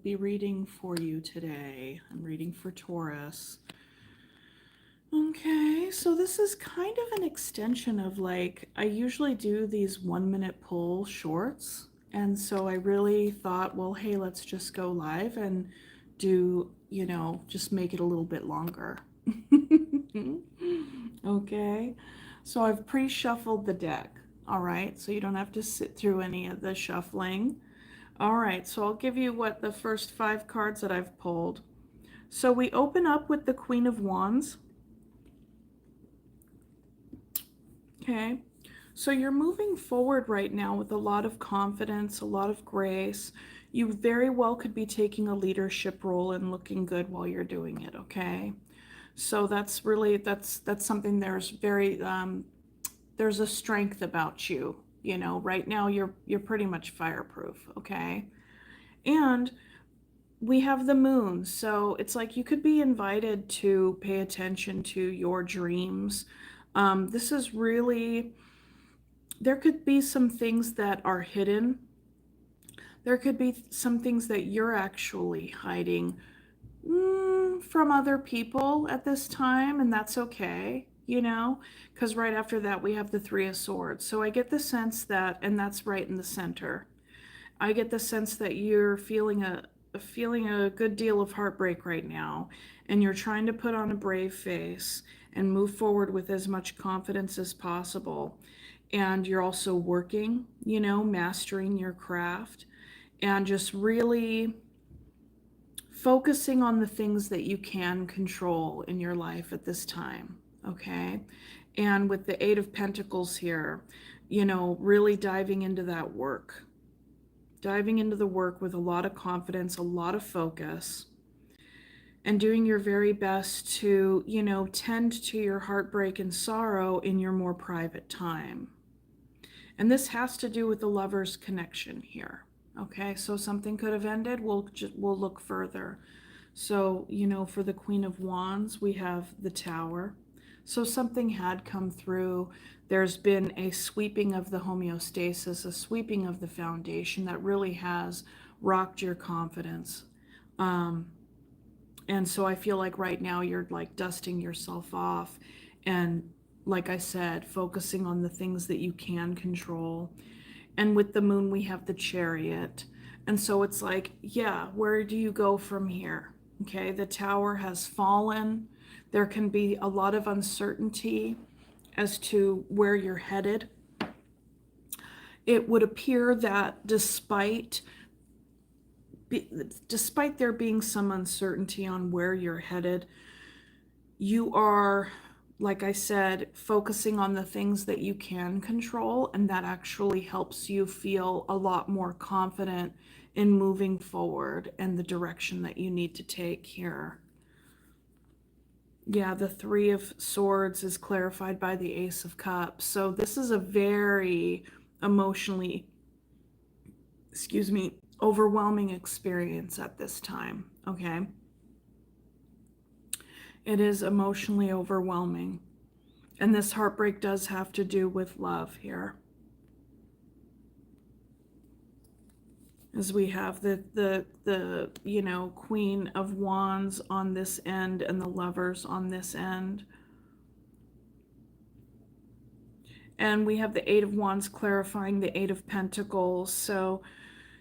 Be reading for you today. I'm reading for Taurus. Okay, so this is kind of an extension of like, I usually do these 1 minute pull shorts. And so I really thought, well, hey, let's just go live and do, just make it a little bit longer. Okay, so I've pre shuffled the deck. All right, so you don't have to sit through any of the shuffling. All right, so I'll give you what the first 5 cards that I've pulled. So we open up with the Queen of Wands. Okay, so you're moving forward right now with a lot of confidence, a lot of grace. You very well could be taking a leadership role and looking good while you're doing it, okay? So that's really, that's something there's a strength about you. Right now you're pretty much fireproof, okay? And we have the moon, so it's like you could be invited to pay attention to your dreams. This is really, there could be some things that are hidden. There could be some things that you're actually hiding from other people at this time, and that's okay, because right after that we have the Three of Swords. So I get the sense that, and that's right in the center. I get the sense that you're feeling a good deal of heartbreak right now, and you're trying to put on a brave face and move forward with as much confidence as possible. And you're also working, mastering your craft and just really focusing on the things that you can control in your life at this time, okay? And with the Eight of Pentacles here, really diving into that work, diving into the work with a lot of confidence, a lot of focus, and doing your very best to, tend to your heartbreak and sorrow in your more private time. And this has to do with the lover's connection here. Okay, so something could have ended. We'll look further. So, for the Queen of Wands, we have the Tower. So something had come through. There's been a sweeping of the homeostasis, a sweeping of the foundation that really has rocked your confidence. And so I feel like right now you're like dusting yourself off and, like I said, focusing on the things that you can control. And with the moon, we have the Chariot. And so it's like, yeah, where do you go from here? Okay, the Tower has fallen. There can be a lot of uncertainty as to where you're headed. It would appear that despite there being some uncertainty on where you're headed, you are, like I said, focusing on the things that you can control, and that actually helps you feel a lot more confident in moving forward and the direction that you need to take here. Yeah, the Three of Swords is clarified by the Ace of Cups. So this is a very emotionally, overwhelming experience at this time, okay? It is emotionally overwhelming. And this heartbreak does have to do with love here. As we have the Queen of Wands on this end and the Lovers on this end. And we have the Eight of Wands clarifying the Eight of Pentacles. So,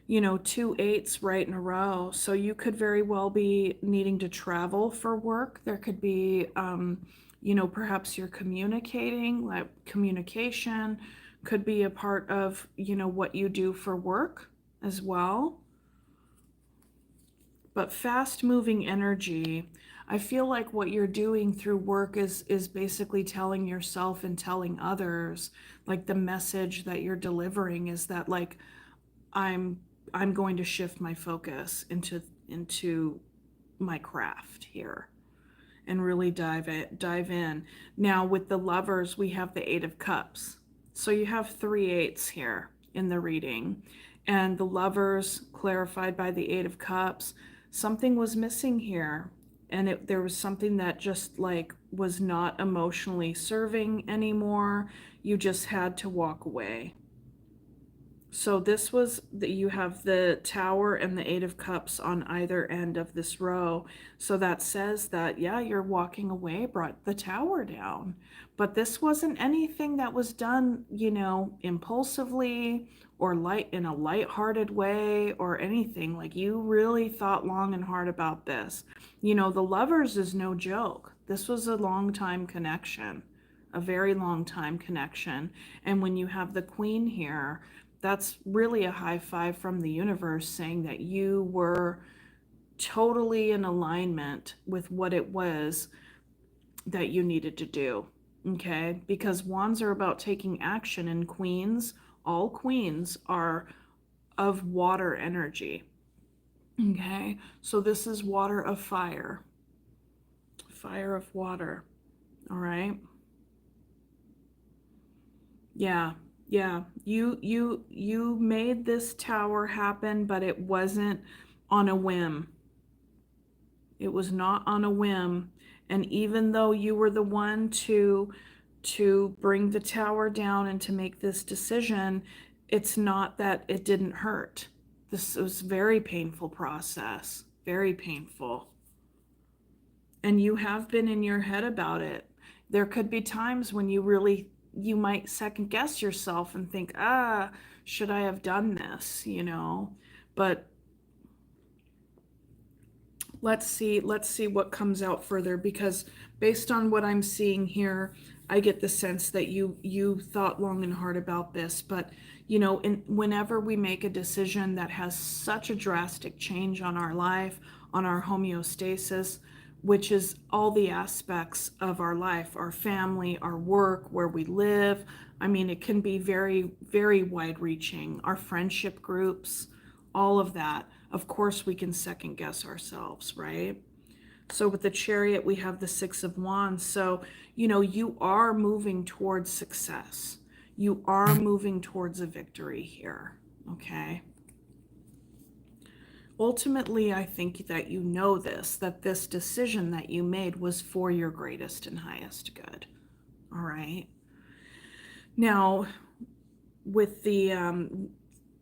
2 8s right in a row. So you could very well be needing to travel for work. There could be, perhaps you're communicating, like communication could be a part of, what you do for work as well. But fast moving energy, I feel like what you're doing through work is basically telling yourself and telling others, like the message that you're delivering is that like I'm going to shift my focus into my craft here and really dive in. Now with the Lovers, we have the Eight of Cups. So you have 3 8s here in the reading. And the Lovers clarified by the Eight of Cups, something was missing here. And there was something that just like was not emotionally serving anymore. You just had to walk away. So this was that you have the Tower and the Eight of Cups on either end of this row. So that says that, yeah, you're walking away, brought the Tower down. But this wasn't anything that was done, impulsively or light in a light-hearted way or anything. Like you really thought long and hard about this. The Lovers is no joke. This was a long time connection, a very long time connection. And when you have the Queen here, that's really a high five from the universe saying that you were totally in alignment with what it was that you needed to do. Okay? Because wands are about taking action, and queens, all queens are of water energy. Okay? So this is water of fire, fire of water. All right? Yeah. Yeah. You made this tower happen, but it wasn't on a whim. It was not on a whim. And even though you were the one to bring the tower down and to make this decision, it's not that it didn't hurt. This was a very painful process, very painful. And you have been in your head about it. There could be times when you might second guess yourself and think, should I have done this? But let's see what comes out further, because based on what I'm seeing here, I get the sense that you thought long and hard about this. But whenever we make a decision that has such a drastic change on our life, on our homeostasis, which is all the aspects of our life, our family, our work, where we live. I mean, it can be very, very wide reaching, our friendship groups, all of that. Of course, we can second guess ourselves, right? So with the Chariot, we have the Six of Wands. So, you are moving towards success. You are moving towards a victory here, okay? Ultimately, I think that that this decision that you made was for your greatest and highest good, all right? Now, with the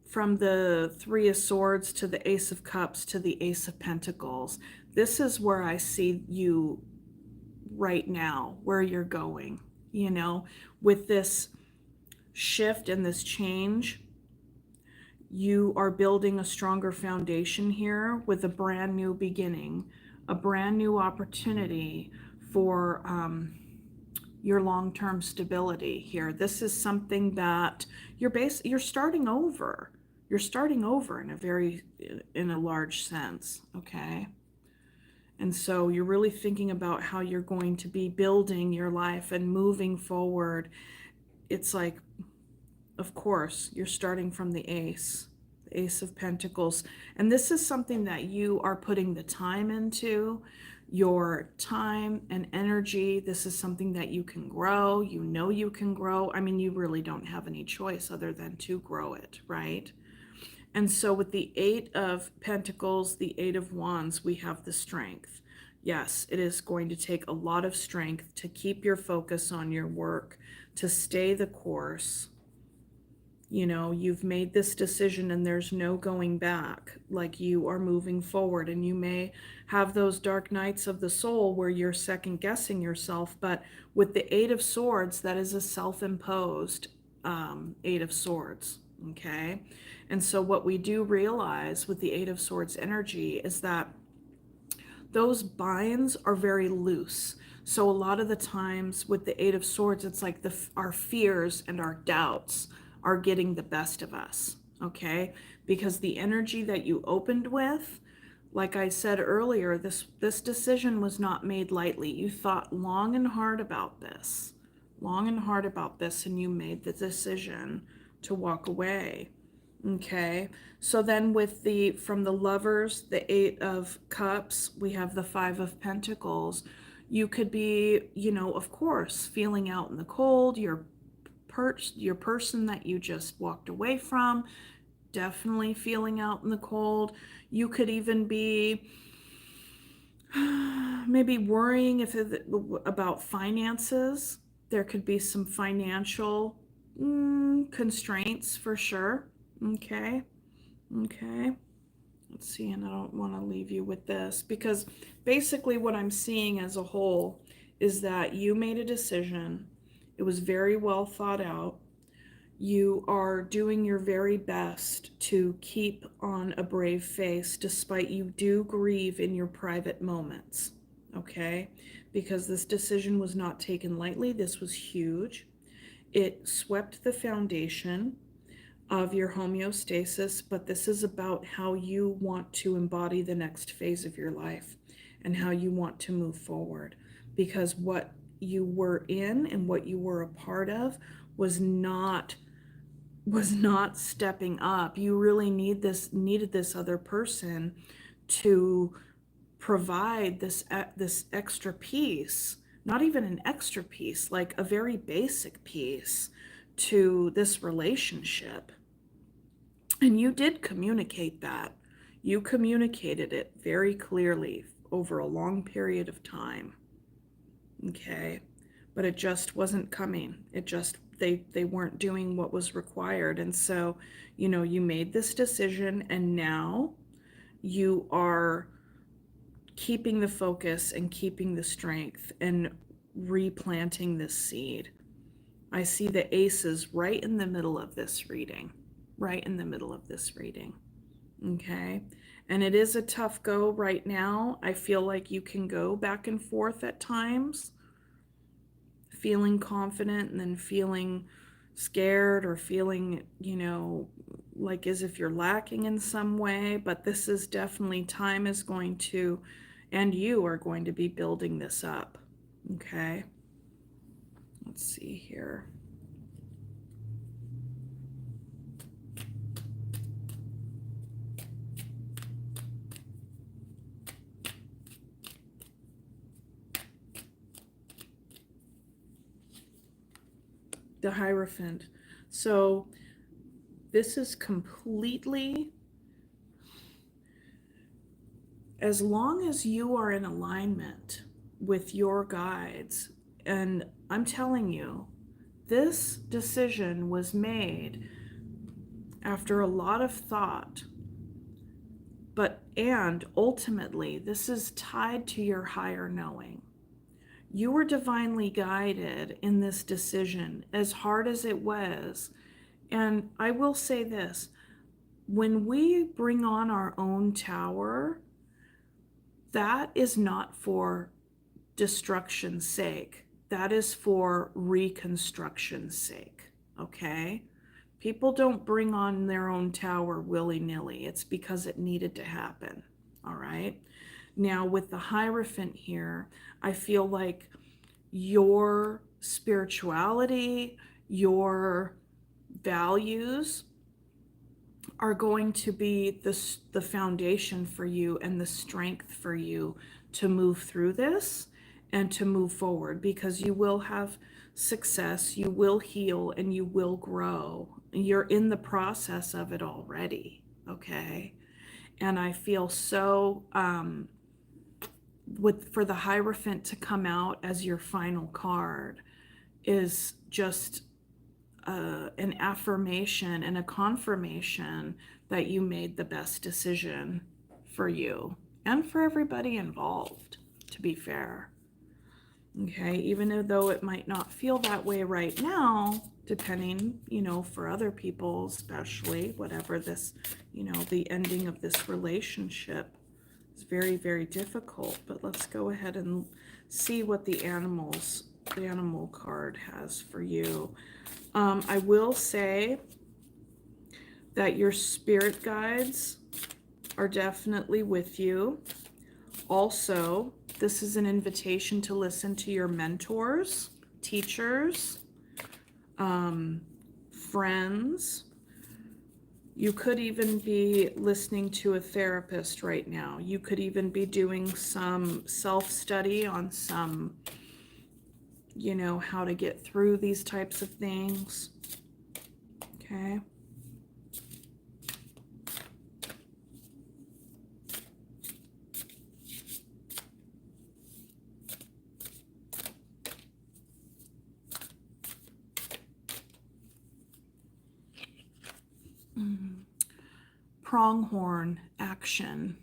from the Three of Swords to the Ace of Cups to the Ace of Pentacles, this is where I see you right now, where you're going, with this shift and this change. You are building a stronger foundation here with a brand new beginning, a brand new opportunity for your long-term stability here. This is something that you're starting over. You're starting over in a large sense, okay? And so you're really thinking about how you're going to be building your life and moving forward. It's like, of course, you're starting from the Ace of Pentacles. And this is something that you are putting the time into, your time and energy. This is something that you can grow. You can grow. I mean, you really don't have any choice other than to grow it, right? And so with the Eight of Pentacles, the Eight of Wands, we have the strength. Yes, it is going to take a lot of strength to keep your focus on your work, to stay the course. You've made this decision and there's no going back. Like, you are moving forward, and you may have those dark nights of the soul where you're second guessing yourself. But with the Eight of Swords, that is a self-imposed Eight of Swords. Okay. And so what we do realize with the Eight of Swords energy is that those binds are very loose. So a lot of the times with the Eight of Swords, it's like our fears and our doubts are getting the best of us, okay? Because the energy that you opened with, like I said earlier, this decision was not made lightly. You thought long and hard about this, and you made the decision to walk away. Okay, so then from the Lovers, the Eight of Cups, we have the Five of Pentacles. You could be, of course, feeling out in the cold. Your person that you just walked away from, definitely feeling out in the cold. You could even be maybe worrying about finances. There could be some financial constraints for sure. Okay. Okay. Let's see, and I don't want to leave you with this because basically what I'm seeing as a whole is that you made a decision. It was very well thought out. You are doing your very best to keep on a brave face despite you do grieve in your private moments. Okay? Because this decision was not taken lightly. This was huge. It swept the foundation of your homeostasis, but this is about how you want to embody the next phase of your life and how you want to move forward. Because what you were in and what you were a part of was not stepping up. You really needed this other person to provide this extra piece, not even an extra piece, like a very basic piece to this relationship. And you did communicate that. You communicated it very clearly over a long period of time. Okay. But it just wasn't coming. It just, they weren't doing what was required. And so, you made this decision and now you are keeping the focus and keeping the strength and replanting this seed. I see the aces right in the middle of this reading. Right in the middle of this reading. Okay. And it is a tough go right now. I feel like you can go back and forth at times, feeling confident and then feeling scared or feeling, like as if you're lacking in some way. But this is definitely time is going to, and you are going to be building this up. Okay. Let's see here. The Hierophant. So this is completely, as long as you are in alignment with your guides, and I'm telling you, this decision was made after a lot of thought, and ultimately, this is tied to your higher knowing. You were divinely guided in this decision, as hard as it was. And I will say this, when we bring on our own tower, that is not for destruction's sake. That is for reconstruction's sake, okay? People don't bring on their own tower willy-nilly. It's because it needed to happen, all right? Now, with the Hierophant here, I feel like your spirituality, your values are going to be the foundation for you and the strength for you to move through this and to move forward, because you will have success, you will heal, and you will grow. You're in the process of it already, okay? And I feel so for the Hierophant to come out as your final card is just an affirmation and a confirmation that you made the best decision for you and for everybody involved, to be fair. Okay, even though it might not feel that way right now, depending, for other people, especially whatever this, the ending of this relationship is very, very difficult. But let's go ahead and see what the animal card has for you. I will say that your spirit guides are definitely with you. Also, this is an invitation to listen to your mentors, teachers, friends. You could even be listening to a therapist right now. You could even be doing some self-study on some, how to get through these types of things. Okay. pronghorn, action.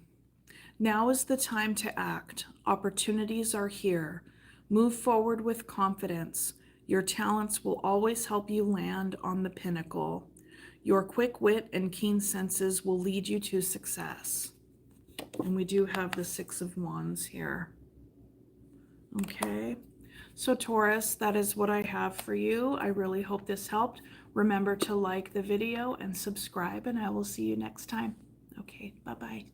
Now is the time to act. Opportunities are here. Move forward with confidence. Your talents will always help you land on the pinnacle. Your quick wit and keen senses will lead you to success. And we do have the Six of Wands here. Okay, so Taurus, that is what I have for you. I really hope this helped. Remember to like the video and subscribe, and I will see you next time. Okay, bye-bye.